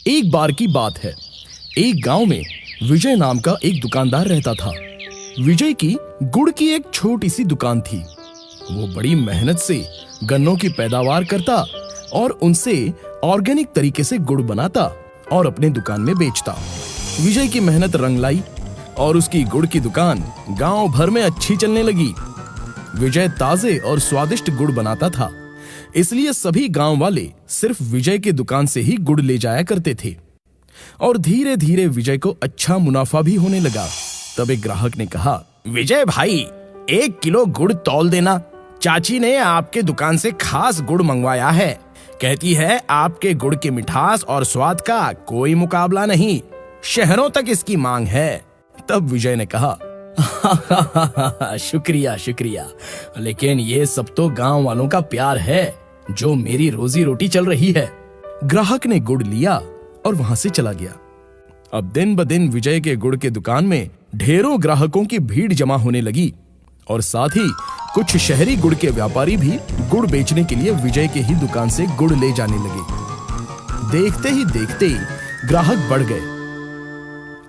एक बार की बात है। एक गांव में विजय नाम का एक दुकानदार रहता था। विजय की गुड़ की एक छोटी सी दुकान थी। वो बड़ी मेहनत से गन्नों की पैदावार करता और उनसे ऑर्गेनिक तरीके से गुड़ बनाता और अपने दुकान में बेचता। विजय की मेहनत रंग लाई और उसकी गुड़ की दुकान गांव भर में अच्छी चलने लगी। विजय ताजे और स्वादिष्ट गुड़ बनाता था, इसलिए सभी गांव वाले सिर्फ विजय की दुकान से ही गुड़ ले जाया करते थे और धीरे धीरे विजय को अच्छा मुनाफा भी होने लगा। तब एक ग्राहक ने कहा, विजय भाई 1 किलो गुड़ तौल देना। चाची ने आपके दुकान से खास गुड़ मंगवाया है। कहती है आपके गुड़ की मिठास और स्वाद का कोई मुकाबला नहीं, शहरों तक इसकी मांग है। तब विजय ने कहा, शुक्रिया शुक्रिया, लेकिन ये सब तो गांव वालों का प्यार है जो मेरी रोजी रोटी चल रही है। ग्राहक ने गुड़ लिया और वहां से चला गया। अब दिन ब दिन विजय के गुड़ के दुकान में ढेरों ग्राहकों की भीड़ जमा होने लगी और साथ ही कुछ शहरी गुड़ के व्यापारी भी गुड़ बेचने के लिए विजय के ही दुकान से गुड़ ले जाने लगे। देखते ही देखते ग्राहक बढ़ गए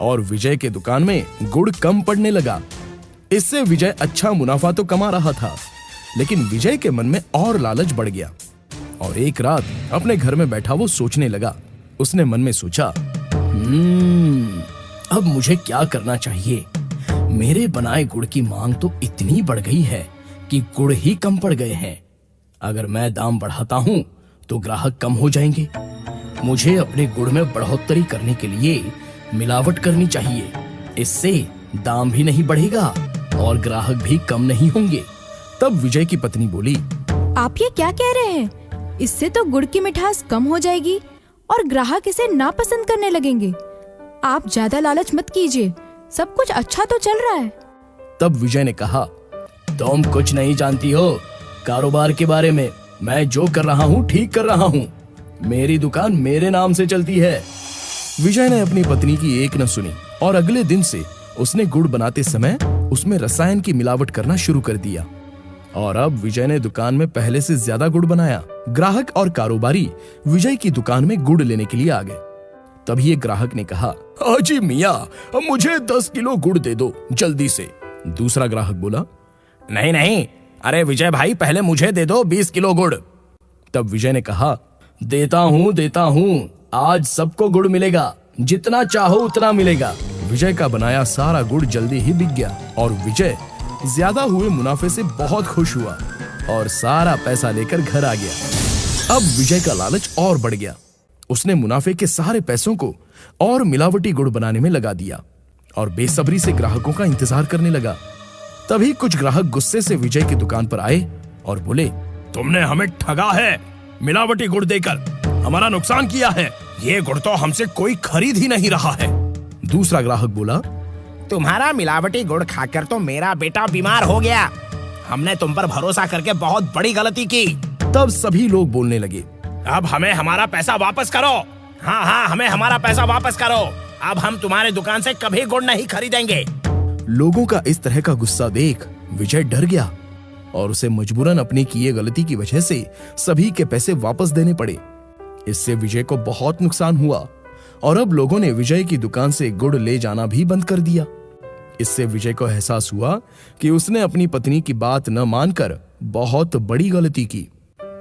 और विजय के दुकान में गुड़ कम पड़ने लगा। इससे विजय अच्छा मुनाफा तो कमा रहा था, लेकिन विजय के मन में और लालच बढ़ गया और एक रात अपने घर में बैठा वो सोचने लगा। उसने मन में सोचा, अब मुझे क्या करना चाहिए? मेरे बनाए गुड़ की मांग तो इतनी बढ़ गई है कि गुड़ ही कम पड़ गए हैं। अगर मैं दाम बढ़ाता हूं तो ग्राहक कम हो जाएंगे। मुझे अपने गुड़ में बढ़ोतरी करने के लिए मिलावट करनी चाहिए। इससे दाम भी नहीं बढ़ेगा और ग्राहक भी कम नहीं होंगे। तब विजय की पत्नी बोली, आप ये क्या कह रहे हैं? इससे तो गुड़ की मिठास कम हो जाएगी और ग्राहक इसे नापसंद करने लगेंगे। आप ज्यादा लालच मत कीजिए, सब कुछ अच्छा तो चल रहा है। तब विजय ने कहा, तुम कुछ नहीं जानती हो कारोबार के बारे में। मैं जो कर रहा हूँ ठीक कर रहा हूँ। मेरी दुकान मेरे नाम से चलती है। विजय ने अपनी पत्नी की एक न सुनी और अगले दिन से उसने गुड़ बनाते समय उसमें रसायन की मिलावट करना शुरू कर दिया और अब विजय ने दुकान में पहले से ज्यादा गुड़ बनाया। ग्राहक और कारोबारी विजय की दुकान में गुड़ लेने के लिए आ गए। तभी एक ग्राहक ने कहा, हाजी मियाँ, मुझे 10 किलो गुड़ दे दो जल्दी से। दूसरा ग्राहक बोला, नहीं नहीं, अरे विजय भाई पहले मुझे दे दो 20 किलो गुड़। तब विजय ने कहा, देता हूँ, आज सबको गुड़ मिलेगा, जितना चाहो उतना मिलेगा। विजय का बनाया सारा गुड़ जल्दी ही बिक गया और विजय ज्यादा हुए मुनाफे से बहुत खुश हुआ और सारा पैसा लेकर घर आ गया। अब विजय का लालच और बढ़ गया। उसने मुनाफे के सारे पैसों को और मिलावटी गुड़ बनाने में लगा दिया और बेसब्री से ग्राहकों का इंतजार करने लगा। तभी कुछ ग्राहक गुस्से से विजय की दुकान पर आए और बोले, तुमने हमें ठगा है, मिलावटी गुड़ देकर हमारा नुकसान किया है। ये गुड़ तो हमसे कोई खरीद ही नहीं रहा है। दूसरा ग्राहक बोला, तुम्हारा मिलावटी गुड़ खाकर तो मेरा बेटा बीमार हो गया। हमने तुम पर भरोसा करके बहुत बड़ी गलती की। तब सभी लोग बोलने लगे, अब हमें हमारा पैसा वापस करो। हाँ, हमें हमारा पैसा वापस करो। अब हम तुम्हारे दुकान से कभी गुड़ नहीं खरीदेंगे। लोगों का इस तरह का गुस्सा देख विजय डर गया और उसे मजबूरन अपनी किए गलती की वजह से सभी के पैसे वापस देने पड़े। इससे विजय को बहुत नुकसान हुआ और अब लोगों ने विजय की दुकान से गुड़ ले जाना भी बंद कर दिया। इससे विजय को एहसास हुआ कि उसने अपनी पत्नी की बात न मानकर बहुत बड़ी गलती की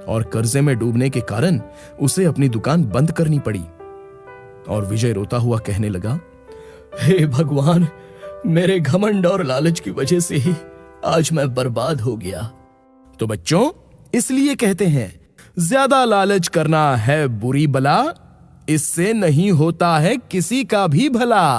और कर्जे में डूबने के कारण उसे अपनी दुकान बंद करनी पड़ी। और विजय रोता हुआ कहने लगा, हे भगवान, मेरे घमंड और लालच की वजह से ही आज मैं बर्बाद हो गया। तो बच्चों, इसलिए कहते हैं, ज्यादा लालच करना है बुरी बला, इससे नहीं होता है किसी का भी भला।